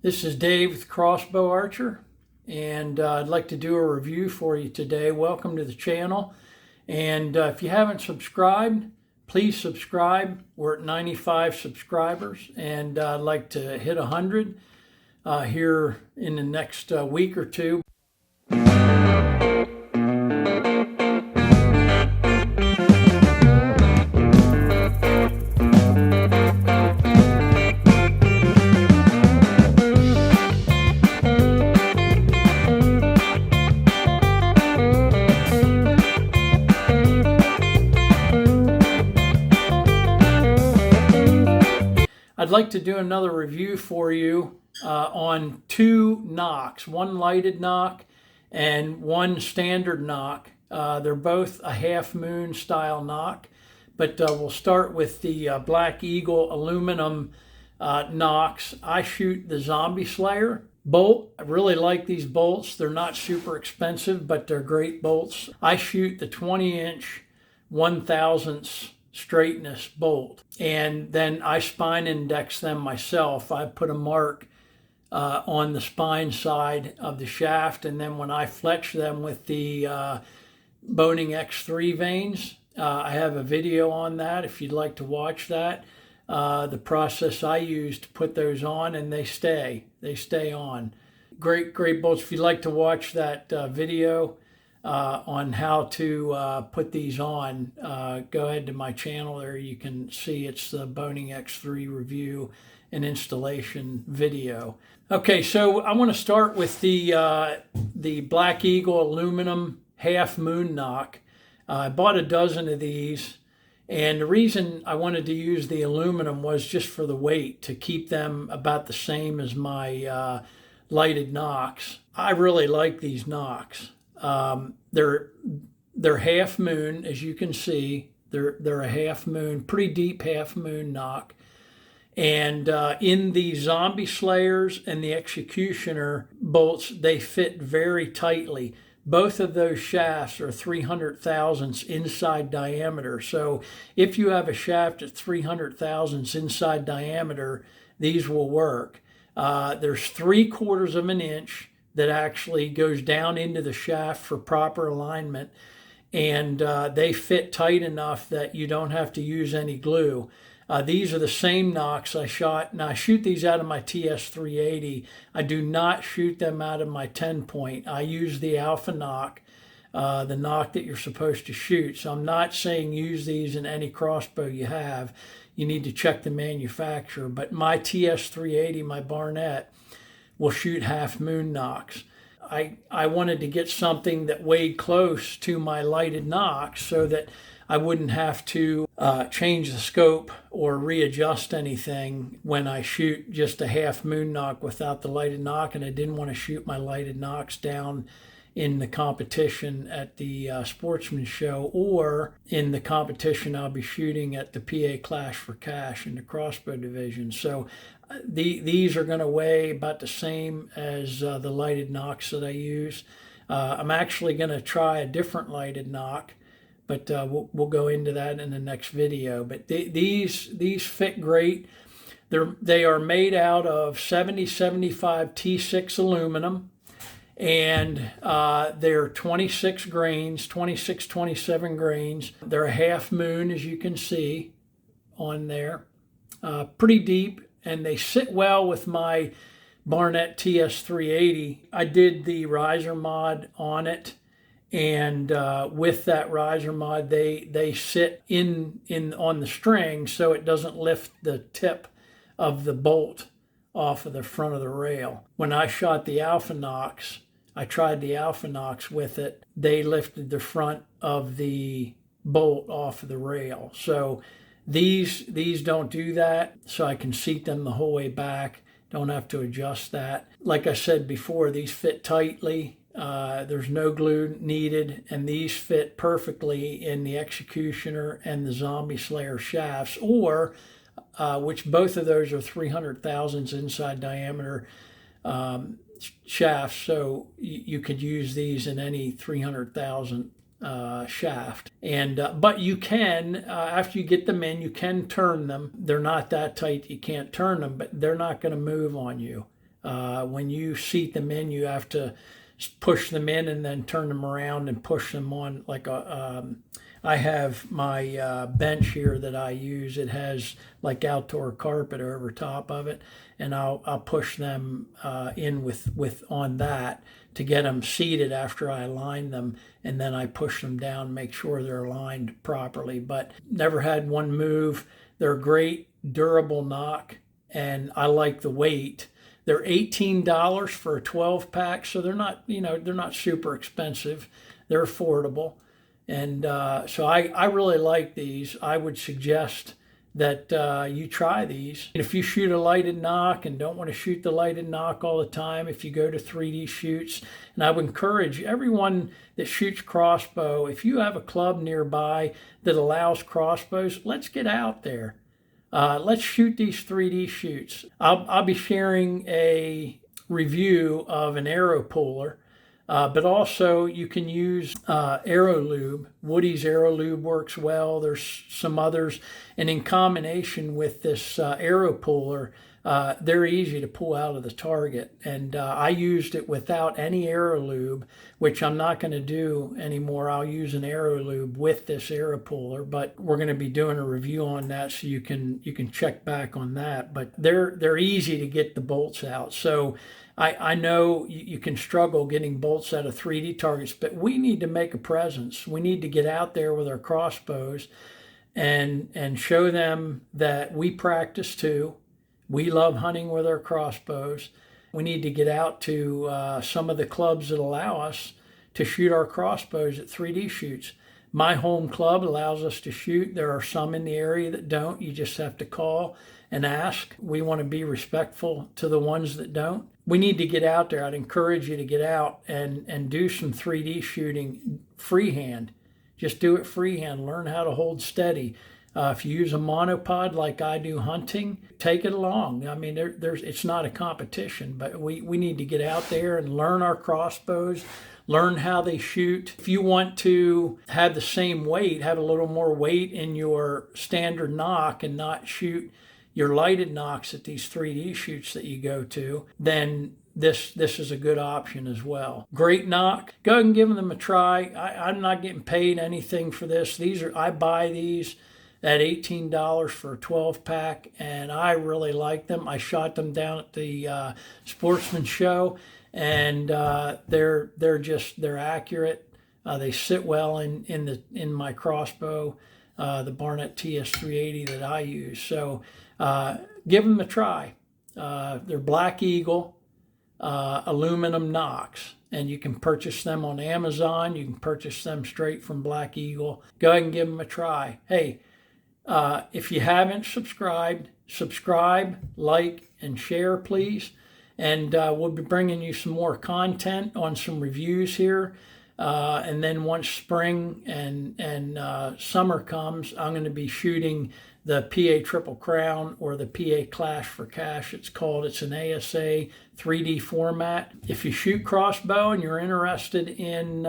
This is Dave with Crossbow Archer, and I'd like to do a review for you today. Welcome to the channel, and if you haven't subscribed, please subscribe. We're at 95 subscribers, and I'd like to hit 100 here in the next week or two. I'd like to do another review for you on two nocks, one lighted nock and one standard nock. They're both a half moon style nock, but we'll start with the Black Eagle aluminum nocks. I shoot the Zombie Slayer bolt. I really like these bolts. They're not super expensive, but they're great bolts. I shoot the 20-inch 1/1000th straightness bolt, and then I spine index them myself. I put a mark on the spine side of the shaft, and then when I fletch them with the Boning X3 vanes, I have a video on that if you'd like to watch that. The process I use to put those on, and they stay on. Great bolts. If you'd like to watch that video on how to put these on, go ahead to my channel. There you can see it's the Boning X3 review and installation video. Okay, so I want to start with the Black Eagle aluminum half moon nock. I bought a dozen of these, and the reason I wanted to use the aluminum was just for the weight, to keep them about the same as my lighted nocks. I really like these nocks. They're half moon, as you can see. They're a half moon, pretty deep half moon nock. And in the Zombie Slayers and the Executioner bolts, they fit very tightly. Both of those shafts are 300 thousandths inside diameter. So if you have a shaft at 300 thousandths inside diameter, these will work. There's 3/4 of an inch that actually goes down into the shaft for proper alignment, and they fit tight enough that you don't have to use any glue. These are the same nocks I shot. Now I shoot these out of my TS380. I do not shoot them out of my 10-point. I use the Alpha Nock, the nock that you're supposed to shoot. So I'm not saying use these in any crossbow you have. You need to check the manufacturer. But my TS380, my Barnett, will shoot half moon nocks. I wanted to get something that weighed close to my lighted nocks so that I wouldn't have to change the scope or readjust anything when I shoot just a half moon nock without the lighted nock, and I didn't want to shoot my lighted nocks down in the competition at the Sportsman Show, or in the competition I'll be shooting at the PA Clash for Cash in the crossbow division. So these are going to weigh about the same as the lighted nocks that I use. I'm actually going to try a different lighted nock, but we'll go into that in the next video. But these fit great. They are made out of 7075 T6 aluminum, and they're 26 grains, 26, 27 grains. They're a half moon, as you can see on there. Pretty deep, and they sit well with my Barnett TS380. I did the riser mod on it, and with that riser mod, they sit in on the string so it doesn't lift the tip of the bolt off of the front of the rail. When I shot the Alpha Nocks, I tried the Alpha Nocks with it. They lifted the front of the bolt off of the rail. So these don't do that, so I can seat them the whole way back. Don't have to adjust that. Like I said before, these fit tightly. There's no glue needed, and these fit perfectly in the Executioner and the Zombie Slayer shafts, or which both of those are 300 thousandths inside diameter shafts, so you could use these in any 300,000 shaft. And but you can, after you get them in, you can turn them. They're not that tight you can't turn them, but they're not going to move on you. When you seat them in, you have to push them in and then turn them around and push them on like a. I have my bench here that I use. It has like outdoor carpet over top of it, and I'll push them in with on that to get them seated after I align them, and then I push them down, make sure they're aligned properly. But never had one move. They're great, durable knock, and I like the weight. They're $18 for a 12 pack, so they're not, they're not super expensive. They're affordable. And so I really like these. I would suggest that you try these. If you shoot a lighted knock and don't want to shoot the lighted knock all the time, if you go to 3D shoots, and I would encourage everyone that shoots crossbow, if you have a club nearby that allows crossbows, let's get out there. Let's shoot these 3D shoots. I'll be sharing a review of an arrow puller, but also you can use arrow lube. Woody's arrow lube works well. There's some others, and in combination with this arrow puller, they're easy to pull out of the target. And I used it without any arrow lube, which I'm not going to do anymore. I'll use an arrow lube with this arrow puller, but we're going to be doing a review on that, so you can check back on that. But they're easy to get the bolts out. So I know you can struggle getting bolts out of 3D targets, but we need to make a presence. We need to get out there with our crossbows and show them that we practice too. We love hunting with our crossbows. We need to get out to some of the clubs that allow us to shoot our crossbows at 3D shoots. My home club allows us to shoot. There are some in the area that don't. You just have to call and ask. We want to be respectful to the ones that don't. We need to get out there. I'd encourage you to get out and do some 3D shooting freehand. Just do it freehand. Learn how to hold steady. If you use a monopod like I do hunting, take it along. I mean, it's not a competition, but we need to get out there and learn our crossbows, learn how they shoot. If you want to have the same weight, have a little more weight in your standard knock and not shoot your lighted knocks at these 3D shoots that you go to, then this is a good option as well. Great knock. Go ahead and give them a try. I'm not getting paid anything for this. I buy these at $18 for a 12 pack, and I really like them. I shot them down at the Sportsman Show, and they're accurate. They sit well in my crossbow, the Barnett TS380 that I use. So give them a try. They're Black Eagle aluminum nocks, and you can purchase them on Amazon. You can purchase them straight from Black Eagle. Go ahead and give them a try. Hey, if you haven't subscribed, subscribe, like, and share, please. And we'll be bringing you some more content on some reviews here. And then once spring and summer comes, I'm going to be shooting the PA Triple Crown, or the PA Clash for Cash, it's called. It's an ASA 3D format. If you shoot crossbow and you're interested in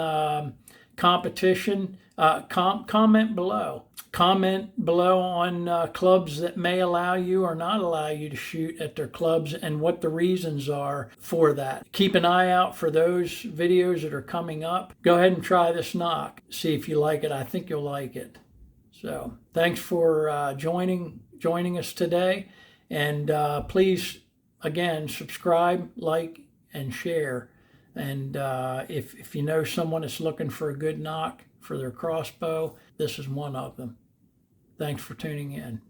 competition, comment below. Comment below on clubs that may allow you or not allow you to shoot at their clubs, and what the reasons are for that. Keep an eye out for those videos that are coming up. Go ahead and try this knock. See if you like it. I think you'll like it. So thanks for joining us today. And please, again, subscribe, like, and share. And if you know someone that's looking for a good knock for their crossbow, this is one of them. Thanks for tuning in.